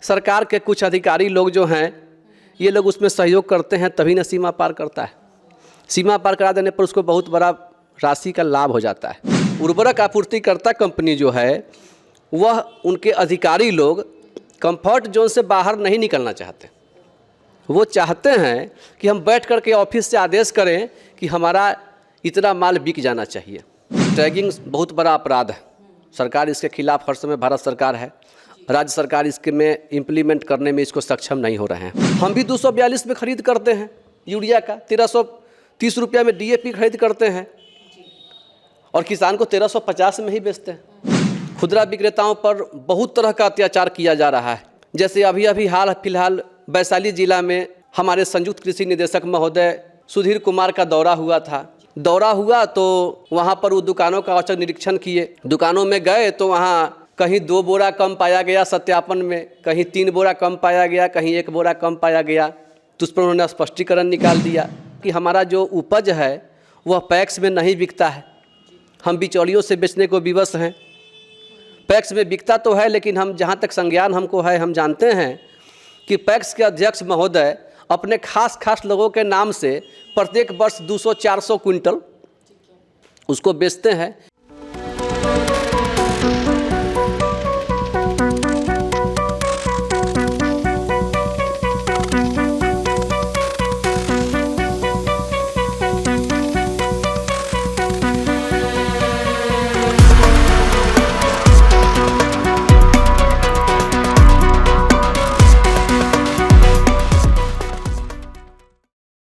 सरकार के कुछ अधिकारी लोग जो हैं ये लोग उसमें सहयोग करते हैं, तभी ना सीमा पार करता है। सीमा पार करा देने पर उसको बहुत बड़ा राशि का लाभ हो जाता है। उर्वरक आपूर्तिकर्ता कंपनी जो है वह उनके अधिकारी लोग कंफर्ट जोन से बाहर नहीं निकलना चाहते। वो चाहते हैं कि हम बैठ कर के ऑफिस से आदेश करें कि हमारा इतना माल बिक जाना चाहिए। टैगिंग बहुत बड़ा अपराध है। सरकार इसके खिलाफ हर समय भारत सरकार है, राज्य सरकार इसके में इम्प्लीमेंट करने में इसको सक्षम नहीं हो रहे हैं। हम भी 242 में खरीद करते हैं यूरिया का, 1330 रुपया में DAP खरीद करते हैं और किसान को 1350 में ही बेचते हैं। खुदरा विक्रेताओं पर बहुत तरह का अत्याचार किया जा रहा है। जैसे अभी हाल फिलहाल वैशाली जिला में हमारे संयुक्त कृषि निदेशक महोदय सुधीर कुमार का दौरा हुआ था। दौरा हुआ तो वहाँ पर वो दुकानों का औचक निरीक्षण किए। दुकानों में गए तो वहाँ कहीं 2 बोरा कम पाया गया सत्यापन में, कहीं 3 बोरा कम पाया गया, कहीं 1 बोरा कम पाया गया। तो उस पर उन्होंने स्पष्टीकरण निकाल दिया कि हमारा जो उपज है वह पैक्स में नहीं बिकता है, हम बिचौलियों से बेचने को विवश हैं। पैक्स में बिकता तो है, लेकिन हम जहाँ तक संज्ञान हमको है, हम जानते हैं कि पैक्स के अध्यक्ष महोदय अपने खास लोगों के नाम से प्रत्येक वर्ष 200-400 क्विंटल उसको बेचते हैं।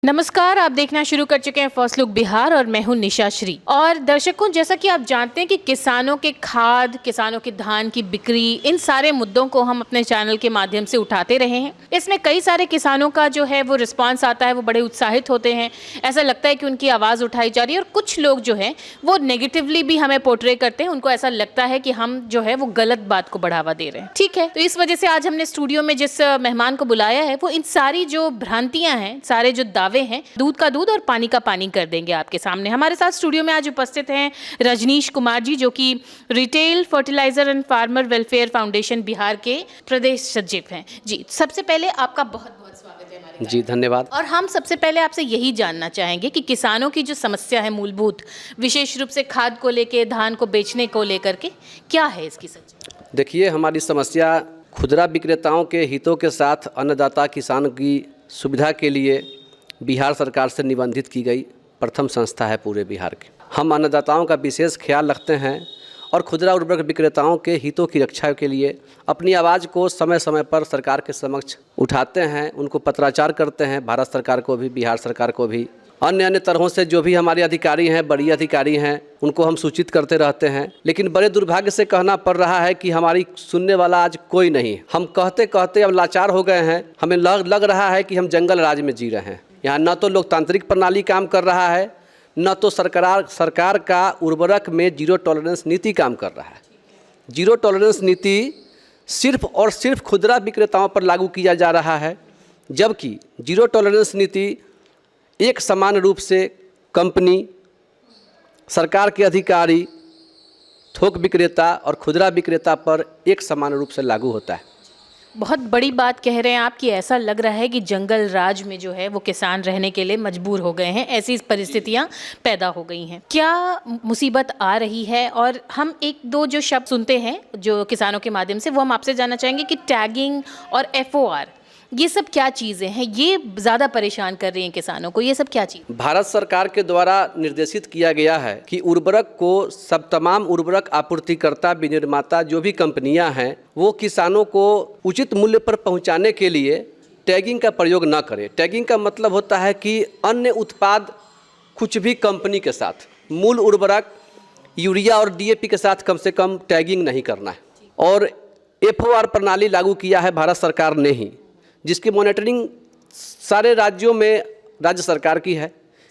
नमस्कार, आप देखना शुरू कर चुके हैं फर्स्ट लुक बिहार और मैं हूं निशा श्री। और दर्शकों, जैसा कि आप जानते हैं कि किसानों के खाद, किसानों के धान की बिक्री, इन सारे मुद्दों को हम अपने चैनल के माध्यम से उठाते रहे हैं। इसमें कई सारे किसानों का जो है वो रिस्पांस आता है, वो बड़े उत्साहित होते हैं। ऐसा लगता है कि उनकी आवाज़ उठाई जा रही है। और कुछ लोग जो हैं वो नेगेटिवली भी हमें पोर्ट्रे करते हैं। उनको ऐसा लगता है कि हम जो है वो गलत बात को बढ़ावा दे रहे हैं। ठीक है, तो इस वजह से आज हमने स्टूडियो में जिस मेहमान को बुलाया है वो इन सारी जो भ्रांतियाँ हैं, सारे जो दावे हैं, दूध का दूध और पानी का पानी कर देंगे आपके सामने। हमारे साथ स्टूडियो में आज उपस्थित हैं रजनीश कुमार जी, जो कि retail fertiliser and farmer welfare foundation Bihar के प्रदेश सचिव हैं। जी, सबसे पहले आपका बहुत बहुत स्वागत है हमारे। जी धन्यवाद। और हम सबसे पहले आपसे यही जानना चाहेंगे कि किसानों की जो समस्या है मूलभूत, विशेष रूप से खाद को लेके, धान को बेचने को लेकर के, क्या है इसकी सच्चाई? देखिए, हमारी समस्या खुदरा विक्रेताओं के हितों के साथ अन्नदाता किसान की सुविधा के लिए बिहार सरकार से निबंधित की गई प्रथम संस्था है पूरे बिहार के। हम अन्नदाताओं का विशेष ख्याल रखते हैं और खुदरा उर्वरक विक्रेताओं के हितों की रक्षा के लिए अपनी आवाज़ को समय समय पर सरकार के समक्ष उठाते हैं, उनको पत्राचार करते हैं। भारत सरकार को भी, बिहार सरकार को भी, अन्य तरहों से जो भी हमारे अधिकारी हैं, बड़ी अधिकारी हैं, उनको हम सूचित करते रहते हैं। लेकिन बड़े दुर्भाग्य से कहना पड़ रहा है कि हमारी सुनने वाला आज कोई नहीं। हम कहते कहते अब लाचार हो गए हैं। हमें लग रहा है कि हम जंगल राज में जी रहे हैं। यहाँ न तो लोकतांत्रिक प्रणाली काम कर रहा है, न तो सरकार का उर्वरक में जीरो टॉलरेंस नीति काम कर रहा है। जीरो टॉलरेंस नीति सिर्फ और सिर्फ खुदरा विक्रेताओं पर लागू किया जा रहा है, जबकि जीरो टॉलरेंस नीति एक समान रूप से कंपनी, सरकार के अधिकारी, थोक विक्रेता और खुदरा विक्रेता पर एक समान रूप से लागू होता है। बहुत बड़ी बात कह रहे हैं आप कि ऐसा लग रहा है कि जंगल राज में जो है वो किसान रहने के लिए मजबूर हो गए हैं, ऐसी परिस्थितियां पैदा हो गई हैं। क्या मुसीबत आ रही है? और हम एक दो जो शब्द सुनते हैं जो किसानों के माध्यम से, वो हम आपसे जानना चाहेंगे कि टैगिंग और FOR, ये सब क्या चीज़ें हैं? ये ज़्यादा परेशान कर रही हैं किसानों को। ये सब क्या चीज़? भारत सरकार के द्वारा निर्देशित किया गया है कि उर्वरक को तमाम उर्वरक आपूर्तिकर्ता, विनिर्माता जो भी कंपनियां हैं, वो किसानों को उचित मूल्य पर पहुंचाने के लिए टैगिंग का प्रयोग न करें। टैगिंग का मतलब होता है कि अन्य उत्पाद कुछ भी कंपनी के साथ मूल उर्वरक यूरिया और DAP के साथ कम से कम टैगिंग नहीं करना है। और FOR प्रणाली लागू किया है भारत सरकार ने ही, जिसकी मॉनिटरिंग सारे राज्यों में राज्य सरकार की है,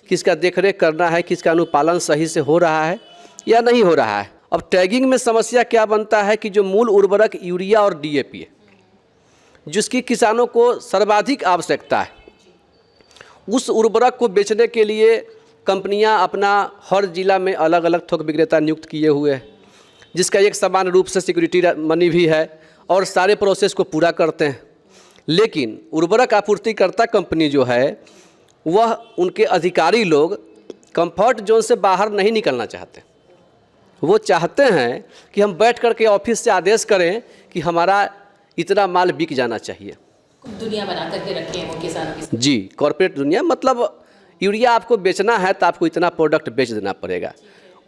किसका देखरेख करना है, किसका अनुपालन सही से हो रहा है या नहीं हो रहा है। अब टैगिंग में समस्या क्या बनता है कि जो मूल उर्वरक यूरिया और DAP है, जिसकी किसानों को सर्वाधिक आवश्यकता है, उस उर्वरक को बेचने के लिए कंपनियां अपना हर जिला में अलग अलग थोक विक्रेता नियुक्त किए हुए हैं, जिसका एक समान रूप से सिक्योरिटी मनी भी है और सारे प्रोसेस को पूरा करते हैं। लेकिन उर्वरक आपूर्तिकर्ता कंपनी जो है वह उनके अधिकारी लोग कंफर्ट जोन से बाहर नहीं निकलना चाहते। वो चाहते हैं कि हम बैठ कर के ऑफिस से आदेश करें कि हमारा इतना माल बिक जाना चाहिए। दुनिया बना करके रखे हैं वो किसानों की। जी, कॉर्पोरेट दुनिया, मतलब यूरिया आपको बेचना है तो आपको इतना प्रोडक्ट बेच देना पड़ेगा।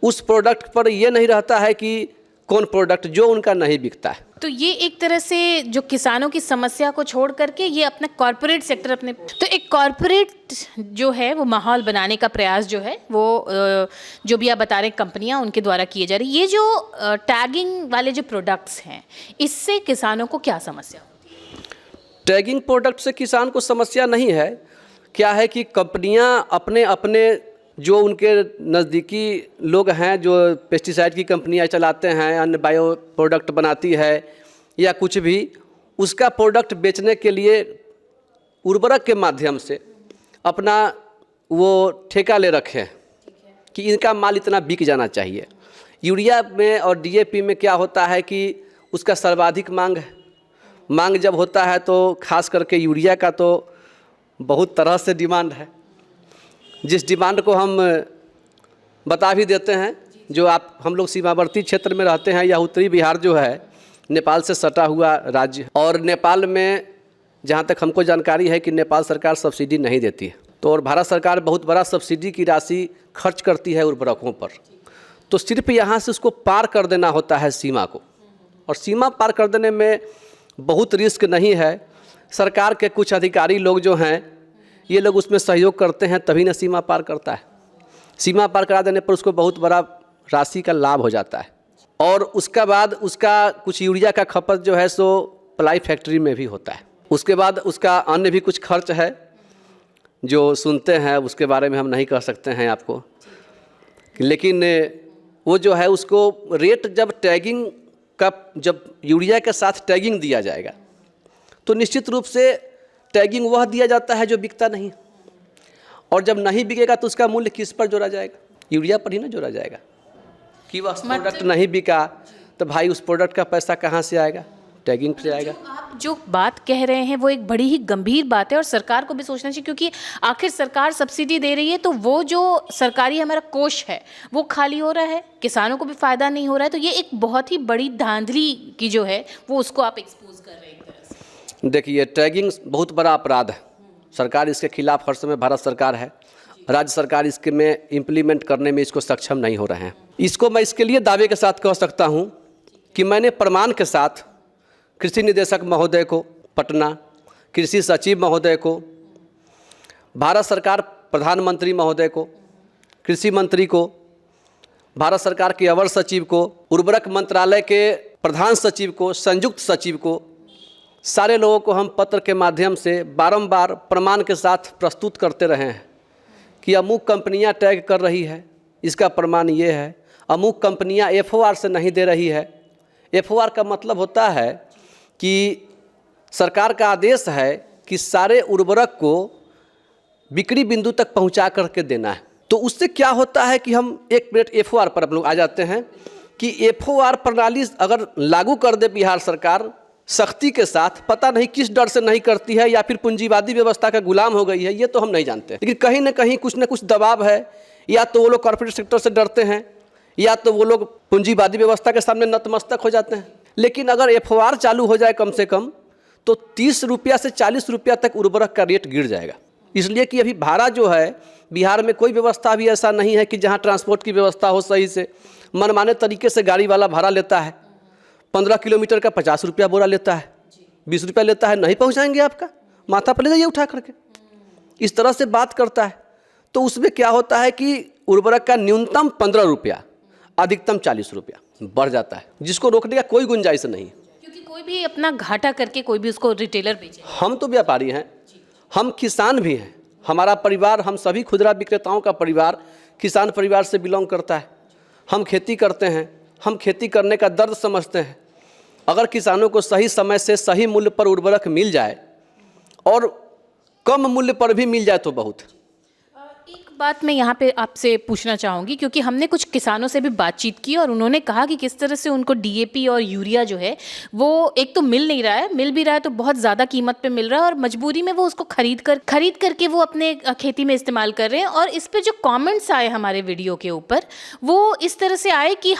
उस प्रोडक्ट पर ये नहीं रहता है कि कौन प्रोडक्ट जो उनका नहीं बिकता है। तो ये एक तरह से जो किसानों की समस्या को छोड़ करके ये अपना कॉर्पोरेट सेक्टर अपने, तो एक कॉर्पोरेट जो है वो माहौल बनाने का प्रयास जो है वो जो भी आप बता रहे हैं कंपनियां उनके द्वारा किए जा रही। ये जो टैगिंग वाले जो प्रोडक्ट्स हैं इससे किसानों को क्या समस्या? टैगिंग प्रोडक्ट से किसान को समस्या नहीं है। क्या है कि कंपनियां अपने अपने जो उनके नज़दीकी लोग हैं जो पेस्टिसाइड की कंपनियां चलाते हैं, अन्य बायो प्रोडक्ट बनाती है या कुछ भी, उसका प्रोडक्ट बेचने के लिए उर्वरक के माध्यम से अपना वो ठेका ले रखे हैं कि इनका माल इतना बिक जाना चाहिए। यूरिया में और डीएपी में क्या होता है कि उसका सर्वाधिक मांग है। मांग जब होता है तो खास करके यूरिया का तो बहुत तरह से डिमांड है। जिस डिमांड को हम बता भी देते हैं, जो हम लोग सीमावर्ती क्षेत्र में रहते हैं या उत्तरी बिहार जो है नेपाल से सटा हुआ राज्य, और नेपाल में जहाँ तक हमको जानकारी है कि नेपाल सरकार सब्सिडी नहीं देती है, तो और भारत सरकार बहुत बड़ा सब्सिडी की राशि खर्च करती है उर्वरकों पर। तो सिर्फ यहाँ से उसको पार कर देना होता है सीमा को, और सीमा पार कर देने में बहुत रिस्क नहीं है। सरकार के कुछ अधिकारी लोग जो हैं ये लोग उसमें सहयोग करते हैं, तभी न सीमा पार करता है। सीमा पार करा देने पर उसको बहुत बड़ा राशि का लाभ हो जाता है, और उसका बाद उसका कुछ यूरिया का खपत जो है सो प्लाई फैक्ट्री में भी होता है। उसके बाद उसका अन्य भी कुछ खर्च है जो सुनते हैं, उसके बारे में हम नहीं कह सकते हैं आपको। लेकिन वो जो है उसको रेट जब टैगिंग का, जब यूरिया के साथ टैगिंग दिया जाएगा तो निश्चित रूप से टैगिंग वह दिया जाता है जो बिकता नहीं, और जब नहीं बिकेगा तो उसका मूल्य किस पर जोड़ा जाएगा? यूरिया पर ही ना जोड़ा जाएगा कि वह प्रोडक्ट नहीं बिका तो भाई उस प्रोडक्ट का पैसा कहाँ से आएगा? टैगिंग से आएगा। आप जो बात कह रहे हैं वो एक बड़ी ही गंभीर बात है और सरकार को भी सोचना चाहिए, क्योंकि आखिर सरकार सब्सिडी दे रही है तो वो जो सरकारी हमारा कोष है वो खाली हो रहा है, किसानों को भी फायदा नहीं हो रहा है। तो ये एक बहुत ही बड़ी धांधली की जो है वो उसको आप एक्सपोज कर रहे हैं एक तरह से। देखिए, टैगिंग बहुत बड़ा अपराध है। सरकार इसके खिलाफ हर समय भारत सरकार है, राज्य सरकार इसके में इम्प्लीमेंट करने में इसको सक्षम नहीं हो रहे हैं। इसको मैं इसके लिए दावे के साथ कह सकता हूँ कि मैंने प्रमाण के साथ कृषि निदेशक महोदय को पटना, कृषि सचिव महोदय को, भारत सरकार प्रधानमंत्री महोदय को, कृषि मंत्री को, भारत सरकार के अवर सचिव को, उर्वरक मंत्रालय के प्रधान सचिव को, संयुक्त सचिव को, सारे लोगों को हम पत्र के माध्यम से बारंबार प्रमाण के साथ प्रस्तुत करते रहे हैं कि अमुक कंपनियां टैग कर रही है, इसका प्रमाण ये है। अमुक कंपनियां FOR से नहीं दे रही है। FOR का मतलब होता है कि सरकार का आदेश है कि सारे उर्वरक को बिक्री बिंदु तक पहुंचा करके देना है। तो उससे क्या होता है कि हम एक मिनट FOR पर हम लोग आ जाते हैं कि FOR प्रणाली अगर लागू कर दे बिहार सरकार सख्ती के साथ, पता नहीं किस डर से नहीं करती है, या फिर पूंजीवादी व्यवस्था का गुलाम हो गई है, ये तो हम नहीं जानते। लेकिन कहीं ना कहीं कुछ ना कुछ दबाव है, या तो वो लोग कॉर्पोरेट सेक्टर से डरते हैं, या तो वो लोग पूंजीवादी व्यवस्था के सामने नतमस्तक हो जाते हैं। लेकिन अगर FOR चालू हो जाए कम से कम तो 30 रुपया से 40 रुपया तक उर्वरक का रेट गिर जाएगा। इसलिए कि अभी भाड़ा जो है बिहार में कोई व्यवस्था भी ऐसा नहीं है कि जहां ट्रांसपोर्ट की व्यवस्था हो सही से। मनमाने तरीके से गाड़ी वाला भाड़ा लेता है, 15 किलोमीटर का 50 रुपया बोरा लेता है, 20 रुपया लेता है, नहीं पहुँचाएंगे आपका, माथा पर ले जाइए उठा करके, इस तरह से बात करता है। तो उसमें क्या होता है कि उर्वरक का न्यूनतम 15 रुपया, अधिकतम 40 रुपया बढ़ जाता है, जिसको रोकने का कोई गुंजाइश नहीं, क्योंकि कोई भी अपना घाटा करके कोई भी उसको रिटेलर बेचे। हम तो व्यापारी हैं, हम किसान भी हैं, हमारा परिवार, हम सभी खुदरा विक्रेताओं का परिवार किसान परिवार से बिलोंग करता है। हम खेती करते हैं, हम खेती करने का दर्द समझते हैं। अगर किसानों को सही समय से सही मूल्य पर उर्वरक मिल जाए और कम मूल्य पर भी मिल जाए तो बहुत। एक बात मैं यहाँ पे आपसे पूछना चाहूँगी, क्योंकि हमने कुछ किसानों से भी बातचीत की और उन्होंने कहा कि किस तरह से उनको डीएपी और यूरिया जो है वो एक तो मिल नहीं रहा है, मिल भी रहा है तो बहुत ज़्यादा कीमत पे मिल रहा है और मजबूरी में वो उसको खरीद करके वो अपने खेती में इस्तेमाल कर रहे हैं। और इस पे जो कमेंट्स आए हमारे वीडियो के ऊपर वो इस तरह से आए कि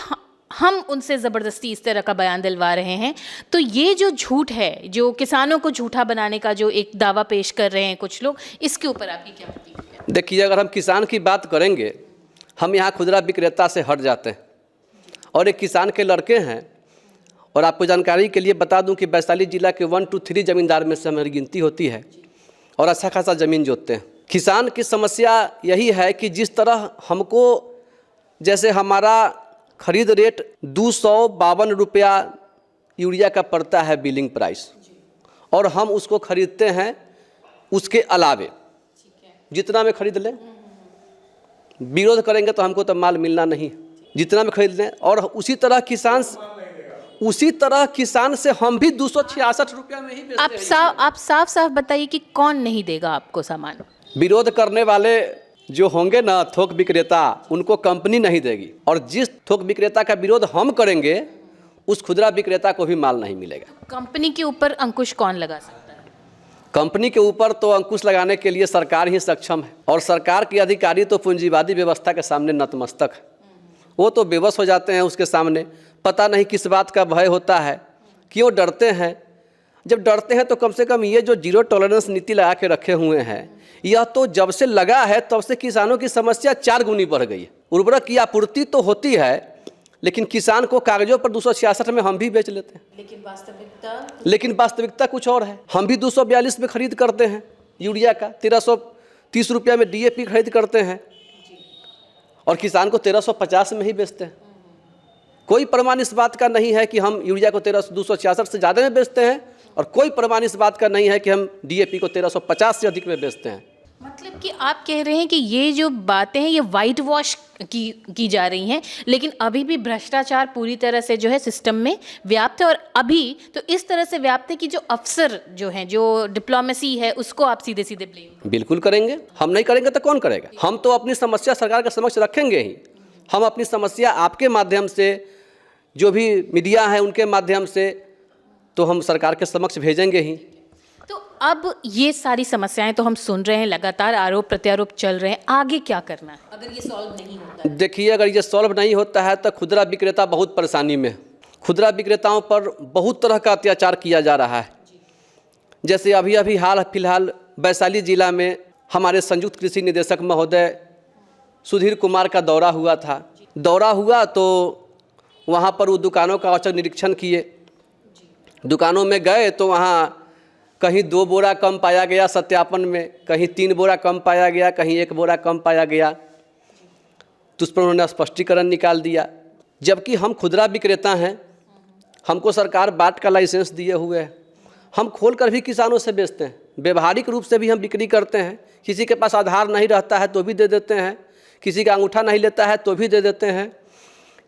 हम उनसे ज़बरदस्ती इस तरह का बयान दिलवा रहे हैं। तो ये जो झूठ है, जो किसानों को झूठा बनाने का जो एक दावा पेश कर रहे हैं कुछ लोग, इसके ऊपर आपकी क्या प्रतिक्रिया है? देखिए, अगर हम किसान की बात करेंगे, हम यहाँ खुदरा विक्रेता से हट जाते हैं और एक किसान के लड़के हैं। और आपको जानकारी के लिए बता दूं कि वैशाली जिला के 1 2 3 ज़मींदार में से हमारी गिनती होती है और अच्छा खासा ज़मीन जोतते हैं। किसान की समस्या यही है कि जिस तरह हमको, जैसे हमारा खरीद रेट 252 रुपया यूरिया का पड़ता है बिलिंग प्राइस, और हम उसको खरीदते हैं उसके अलावे जितना में खरीद लें। विरोध करेंगे तो हमको तो माल मिलना नहीं, जितना में खरीद लें। और उसी तरह किसान से हम भी 266 रुपया में ही बेचते हैं। आप साफ साफ बताइए कि कौन नहीं देगा आपको सामान? विरोध करने वाले जो होंगे ना थोक विक्रेता, उनको कंपनी नहीं देगी, और जिस थोक विक्रेता का विरोध हम करेंगे उस खुदरा विक्रेता को भी माल नहीं मिलेगा। कंपनी के ऊपर अंकुश कौन लगा सकता है? कंपनी के ऊपर तो अंकुश लगाने के लिए सरकार ही सक्षम है, और सरकार के अधिकारी तो पूंजीवादी व्यवस्था के सामने नतमस्तक है। वो तो बेबस हो जाते हैं उसके सामने। पता नहीं किस बात का भय होता है, क्यों डरते हैं। जब डरते हैं तो कम से कम ये जो जीरो टॉलरेंस नीति लगा के रखे हुए हैं, यह तो जब से लगा है तब से किसानों की समस्या 4 गुनी बढ़ गई है। उर्वरक की आपूर्ति तो होती है, लेकिन किसान को कागजों पर 266 में हम भी बेच लेते हैं, लेकिन वास्तविकता कुछ और है। हम भी 242 में खरीद करते हैं यूरिया का, 1330 रुपया में डीएपी खरीद करते हैं, और किसान को 1350 में ही बेचते हैं। कोई प्रमाण इस बात का नहीं है कि हम यूरिया को 266 से ज़्यादा में बेचते हैं, और कोई प्रमाण इस बात का नहीं है कि हम डीएपी को 1350 से अधिक में बेचते हैं। मतलब कि आप कह रहे हैं कि ये जो बातें हैं ये वाइट वॉश की जा रही हैं, लेकिन अभी भी भ्रष्टाचार पूरी तरह से जो है सिस्टम में व्याप्त है। और अभी तो इस तरह से व्याप्त है कि जो अफसर जो हैं, जो डिप्लोमेसी है, उसको आप सीधे सीधे ब्लेम बिल्कुल करेंगे। हम नहीं करेंगे तो कौन करेगा? हम तो अपनी समस्या सरकार के समक्ष रखेंगे ही। हम अपनी समस्या आपके माध्यम से, जो भी मीडिया है उनके माध्यम से, तो हम सरकार के समक्ष भेजेंगे ही। तो अब ये सारी समस्याएं तो हम सुन रहे हैं, लगातार आरोप प्रत्यारोप चल रहे हैं, आगे क्या करना है अगर ये सॉल्व नहीं होता है? देखिए, अगर ये सॉल्व नहीं होता है तो खुदरा विक्रेता बहुत परेशानी में है। खुदरा विक्रेताओं पर बहुत तरह का अत्याचार किया जा रहा है। जैसे अभी हाल फिलहाल वैशाली जिला में हमारे संयुक्त कृषि निदेशक महोदय सुधीर कुमार का दौरा हुआ था। दौरा हुआ तो वहाँ पर वो दुकानों का औचक निरीक्षण किए। दुकानों में गए तो वहाँ कहीं 2 बोरा कम पाया गया सत्यापन में, कहीं 3 बोरा कम पाया गया, कहीं 1 बोरा कम पाया गया। तो उस पर उन्होंने स्पष्टीकरण निकाल दिया। जबकि हम खुदरा विक्रेता हैं, हमको सरकार बाट का लाइसेंस दिए हुए है। हम खोल कर भी किसानों से बेचते हैं, व्यवहारिक रूप से भी हम बिक्री करते हैं। किसी के पास आधार नहीं रहता है तो भी दे देते हैं, किसी का अंगूठा नहीं लेता है तो भी दे देते हैं,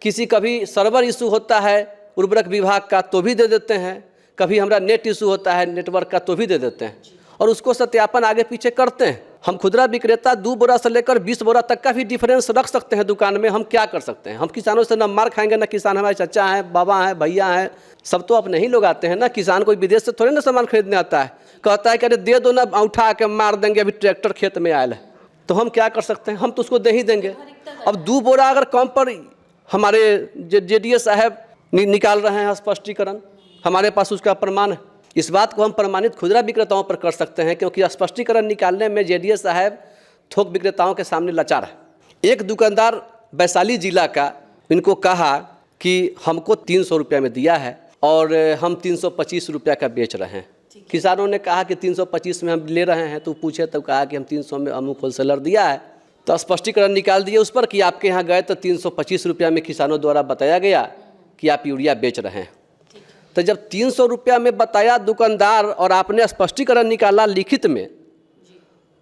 किसी कभी सर्वर इशू होता है उर्वरक विभाग का तो भी दे देते हैं, कभी हमारा नेट इशू होता है नेटवर्क का तो भी दे देते हैं, और उसको सत्यापन आगे पीछे करते हैं। हम खुदरा विक्रेता 2 बोरा से लेकर 20 बोरा तक का भी डिफरेंस रख सकते हैं दुकान में। हम क्या कर सकते हैं? हम किसानों से न मार खाएंगे, न किसान हमारे चचा हैं, बाबा हैं, भैया हैं, सब तो अपने ही लोग आते हैं ना। किसान कोई विदेश से थोड़े ना सामान खरीदने आता है, कहता है कि अरे दे दो ना, उठा के मार देंगे, अभी ट्रैक्टर खेत में आयल है। तो हम क्या कर सकते हैं? हम तो उसको दे ही देंगे। अब 2 बोरा अगर कम पर हमारे जेडीएस साहब निकाल रहे हैं स्पष्टीकरण, हमारे पास उसका प्रमाण है। इस बात को हम प्रमाणित खुदरा विक्रेताओं पर कर सकते हैं, क्योंकि स्पष्टीकरण निकालने में जेडीएस साहब थोक विक्रेताओं के सामने लाचार है। एक दुकानदार वैशाली जिला का, इनको कहा कि हमको 300 रुपया में दिया है और हम 325 रुपया का बेच रहे हैं। किसानों ने कहा कि 325 में हम ले रहे हैं, तो पूछे तो कहा कि हम 300 में अमुक होलसेलर दिया है। तो स्पष्टीकरण निकाल दिए उस पर कि आपके यहाँ गए तो 325 रुपया में किसानों द्वारा बताया गया कि आप यूरिया बेच रहे हैं। तो जब 300 रुपया में बताया दुकानदार और आपने स्पष्टीकरण निकाला लिखित में,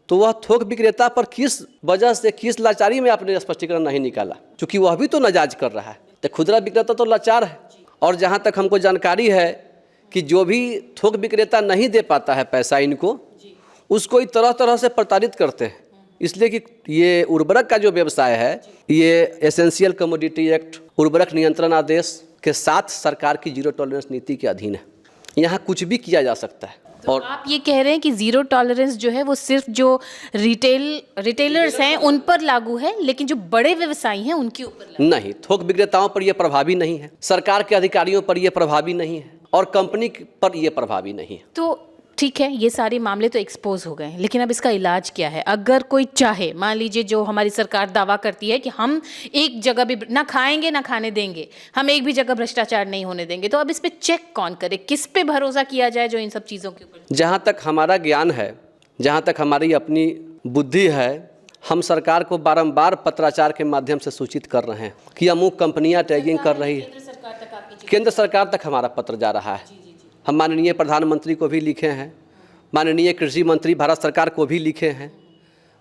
तो वह थोक विक्रेता पर किस वजह से, किस लाचारी में आपने स्पष्टीकरण नहीं निकाला? क्योंकि वह भी तो नाजायज कर रहा है। तो खुदरा विक्रेता तो लाचार है। और जहाँ तक हमको जानकारी है कि जो भी थोक विक्रेता नहीं दे पाता है पैसा इनको, उसको ही तरह तरह से प्रताड़ित करते हैं। इसलिए कि ये उर्वरक का जो व्यवसाय है ये एसेंशियल कमोडिटी एक्ट, उर्वरक नियंत्रण आदेश के साथ सरकार की जीरो टॉलरेंस नीति के अधीन है। यहाँ कुछ भी किया जा सकता है। तो और आप ये कह रहे हैं कि जीरो टॉलरेंस जो है वो सिर्फ जो रिटेलर्स हैं उन पर लागू है, लेकिन जो बड़े व्यवसायी हैं उनके ऊपर लागू नहीं, थोक विक्रेताओं पर यह प्रभावी नहीं है, सरकार के अधिकारियों पर यह प्रभावी नहीं है और कंपनी पर यह प्रभावी नहीं है। तो ठीक है, ये सारे मामले तो एक्सपोज हो गए हैं, लेकिन अब इसका इलाज क्या है? अगर कोई चाहे, मान लीजिए जो हमारी सरकार दावा करती है कि हम एक जगह भी ना खाएंगे ना खाने देंगे, हम एक भी जगह भ्रष्टाचार नहीं होने देंगे, तो अब इस पे चेक कौन करे? किस पे भरोसा किया जाए जो इन सब चीज़ों के ऊपर? जहाँ तक हमारा ज्ञान है, जहाँ तक हमारी अपनी बुद्धि है, हम सरकार को बारंबार पत्राचार के माध्यम से सूचित कर रहे हैं कि अमुक कंपनियां टैगिंग कर रही है। केंद्र सरकार तक हमारा पत्र जा रहा है। हम माननीय प्रधानमंत्री को भी लिखे हैं, माननीय कृषि मंत्री भारत सरकार को भी लिखे हैं,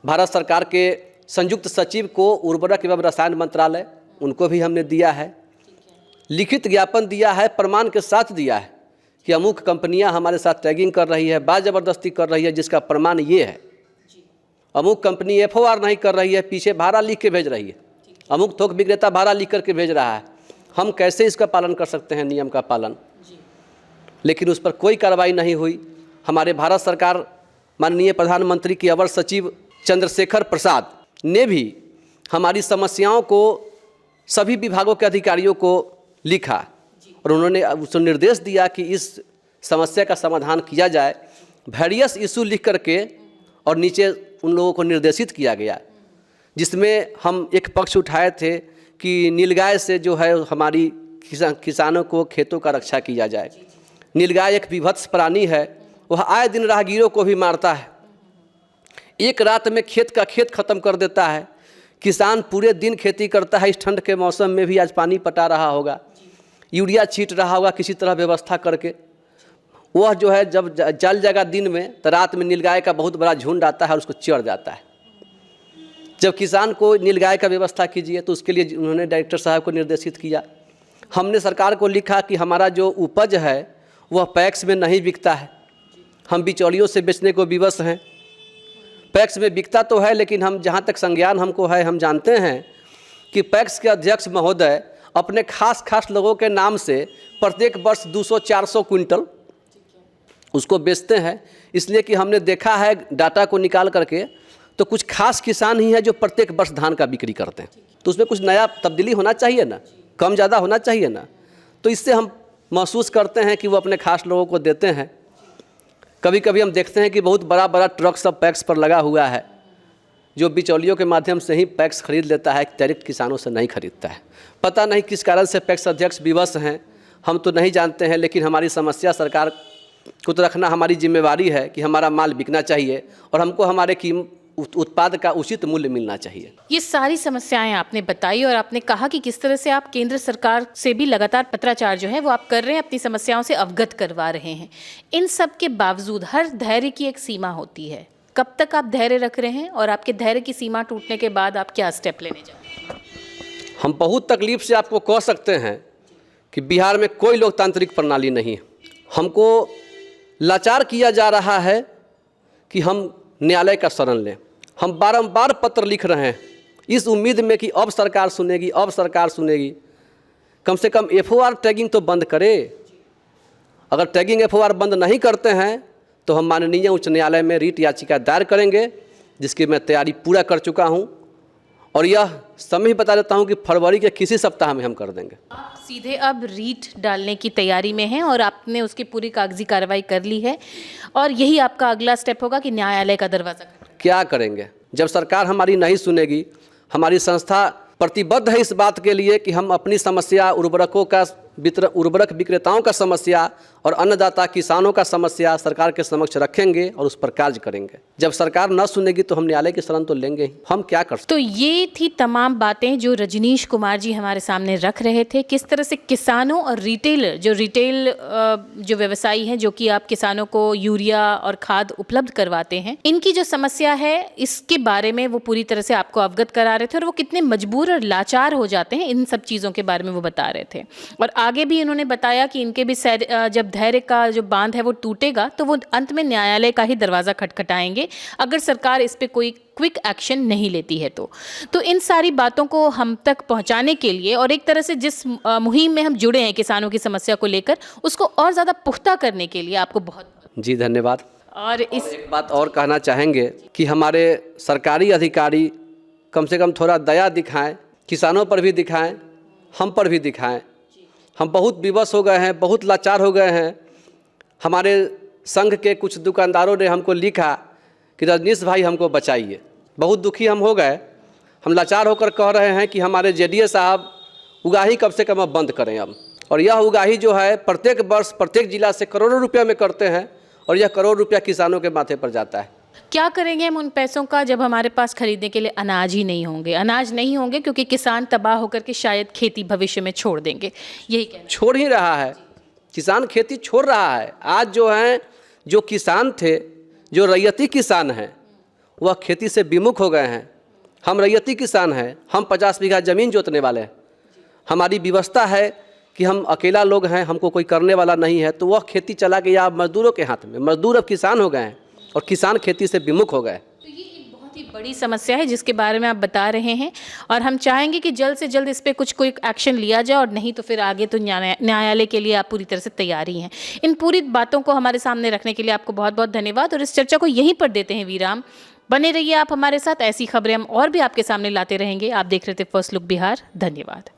भारत सरकार के संयुक्त सचिव को उर्वरक एवं रसायन मंत्रालय उनको भी हमने दिया है, लिखित ज्ञापन दिया है, प्रमाण के साथ दिया है कि अमुक कंपनियां हमारे साथ टैगिंग कर रही है, बाज़बरदस्ती कर रही है, जिसका प्रमाण ये है। अमुक कंपनी FOR नहीं कर रही है, पीछे भाड़ा लिख के भेज रही है, अमुक थोक विक्रेता भाड़ा लिख करके भेज रहा है। हम कैसे इसका पालन कर सकते हैं, नियम का पालन? लेकिन उस पर कोई कार्रवाई नहीं हुई। हमारे भारत सरकार माननीय प्रधानमंत्री के अवर सचिव चंद्रशेखर प्रसाद ने भी हमारी समस्याओं को सभी विभागों के अधिकारियों को लिखा और उन्होंने उसको निर्देश दिया कि इस समस्या का समाधान किया जाए। वेरियस इशू लिख करके और नीचे उन लोगों को निर्देशित किया गया, जिसमें हम एक पक्ष उठाए थे कि नीलगाय से जो है हमारी किसानों को खेतों का रक्षा किया जाए। नीलगाय एक विभत्स प्राणी है, वह आए दिन राहगीरों को भी मारता है, एक रात में खेत का खेत खत्म कर देता है। किसान पूरे दिन खेती करता है, इस ठंड के मौसम में भी आज पानी पटा रहा होगा, यूरिया छीट रहा होगा किसी तरह व्यवस्था करके। वह जो है जब जल जाएगा दिन में, तो रात में नीलगाय का बहुत बड़ा झुंड आता है और उसको चढ़ जाता है। जब किसान को नीलगाय का व्यवस्था कीजिए, तो उसके लिए उन्होंने डायरेक्टर साहब को निर्देशित किया। हमने सरकार को लिखा कि हमारा जो उपज है वह पैक्स में नहीं बिकता है, हम बिचौलियों से बेचने को विवश हैं। पैक्स में बिकता तो है, लेकिन हम जहाँ तक संज्ञान हमको है, हम जानते हैं कि पैक्स के अध्यक्ष महोदय अपने खास लोगों के नाम से प्रत्येक वर्ष 200-400 क्विंटल उसको बेचते हैं। इसलिए कि हमने देखा है डाटा को निकाल करके, तो कुछ खास किसान ही है जो प्रत्येक वर्ष धान का बिक्री करते हैं। तो उसमें कुछ नया तब्दीली होना चाहिए ना, कम ज़्यादा होना चाहिए ना। तो इससे हम महसूस करते हैं कि वो अपने खास लोगों को देते हैं। कभी कभी हम देखते हैं कि बहुत बड़ा ट्रक सब पैक्स पर लगा हुआ है, जो बिचौलियों के माध्यम से ही पैक्स खरीद लेता है, डायरेक्ट किसानों से नहीं खरीदता है। पता नहीं किस कारण से पैक्स अध्यक्ष विवश हैं, हम तो नहीं जानते हैं। लेकिन हमारी समस्या सरकार को तो रखना हमारी जिम्मेवारी है कि हमारा माल बिकना चाहिए और हमको हमारे उत्पाद का उचित मूल्य मिलना चाहिए। ये सारी समस्याएं आपने बताई और आपने कहा कि किस तरह से आप केंद्र सरकार से भी लगातार पत्राचार जो है वो आप कर रहे हैं, अपनी समस्याओं से अवगत करवा रहे हैं। इन सब के बावजूद हर धैर्य की एक सीमा होती है। कब तक आप धैर्य रख रहे हैं और आपके धैर्य की सीमा टूटने के बाद आप क्या स्टेप लेने जा रहे हैं? हम बहुत तकलीफ से आपको कह सकते हैं कि बिहार में कोई लोकतांत्रिक प्रणाली नहीं है। हमको लाचार किया जा रहा है कि हम न्यायालय का शरण लें। हम बारंबार पत्र लिख रहे हैं इस उम्मीद में कि अब सरकार सुनेगी, अब सरकार सुनेगी। कम से कम FOR टैगिंग तो बंद करे। अगर टैगिंग FOR बंद नहीं करते हैं तो हम माननीय उच्च न्यायालय में रीट याचिका दायर करेंगे, जिसकी मैं तैयारी पूरा कर चुका हूं। और यह समय ही बता देता हूं कि फरवरी के किसी सप्ताह में हम कर देंगे। आप सीधे अब रीट डालने की तैयारी में हैं और आपने उसकी पूरी कागजी कार्रवाई कर ली है और यही आपका अगला स्टेप होगा कि न्यायालय का दरवाज़ा क्या करेंगे? जब सरकार हमारी नहीं सुनेगी, हमारी संस्था प्रतिबद्ध है इस बात के लिए कि हम अपनी समस्या, उर्वरक विक्रेताओं का समस्या और अन्नदाता किसानों का समस्या सरकार के समक्ष रखेंगे और उस पर कार्य करेंगे। जब सरकार न सुनेगी तो हम न्यायालय की शरण तो लेंगे ही। हम क्या कर सकते? तो ये थी तमाम बातें जो रजनीश कुमार जी हमारे सामने रख रहे थे, किस तरह से किसानों और रिटेल जो व्यवसायी हैं, जो कि आप किसानों को यूरिया और खाद उपलब्ध करवाते हैं, इनकी जो समस्या है इसके बारे में वो पूरी तरह से आपको अवगत करा रहे थे और वो कितने मजबूर और लाचार हो जाते हैं इन सब चीज़ों के बारे में वो बता रहे थे। और आगे भी इन्होंने बताया कि इनके भी जब धैर्य का जो बांध है वो टूटेगा तो वो अंत में न्यायालय का ही दरवाज़ा खटखटाएंगे अगर सरकार इस पे कोई क्विक एक्शन नहीं लेती है तो इन सारी बातों को हम तक पहुंचाने के लिए और एक तरह से जिस मुहिम में हम जुड़े हैं किसानों की समस्या को लेकर उसको और ज़्यादा पुख्ता करने के लिए आपको बहुत जी धन्यवाद। और इस एक बात और कहना चाहेंगे कि हमारे सरकारी अधिकारी कम से कम थोड़ा दया दिखाएं, किसानों पर भी दिखाएं, हम पर भी दिखाएं। हम बहुत विवश हो गए हैं, बहुत लाचार हो गए हैं। हमारे संघ के कुछ दुकानदारों ने हमको लिखा कि रजनीश भाई हमको बचाइए। बहुत दुखी हम हो गए। हम लाचार होकर कह रहे हैं कि हमारे जेडीए साहब उगाही कम से कम अब बंद करें अब। और यह उगाही जो है प्रत्येक वर्ष प्रत्येक जिला से करोड़ों रुपया में करते हैं और यह करोड़ रुपया किसानों के माथे पर जाता है। क्या करेंगे हम उन पैसों का जब हमारे पास खरीदने के लिए अनाज ही नहीं होंगे? अनाज नहीं होंगे क्योंकि किसान तबाह होकर के शायद खेती भविष्य में छोड़ देंगे। यही कहना छोड़ ही रहा है, किसान खेती छोड़ रहा है। आज जो हैं जो किसान थे, जो रैयती किसान हैं, वह खेती से विमुख हो गए हैं। हम रैयती किसान हैं, हम 50 बीघा ज़मीन जोतने वाले हैं। हमारी व्यवस्था है कि हम अकेला लोग हैं, हमको कोई करने वाला नहीं है, तो वह खेती चला गया मजदूरों के हाथ में। मजदूर अब किसान हो गए हैं और किसान खेती से विमुख हो गए। तो ये एक बहुत ही बड़ी समस्या है जिसके बारे में आप बता रहे हैं और हम चाहेंगे कि जल्द से जल्द इस पे कोई एक्शन लिया जाए और नहीं तो फिर आगे तो न्यायालय के लिए आप पूरी तरह से तैयार ही हैं। इन पूरी बातों को हमारे सामने रखने के लिए आपको बहुत बहुत धन्यवाद और इस चर्चा को यहीं पर देते हैं विराम। बने रहिए आप हमारे साथ, ऐसी खबरें हम और भी आपके सामने लाते रहेंगे। आप देख रहे थे फर्स्ट लुक बिहार। धन्यवाद।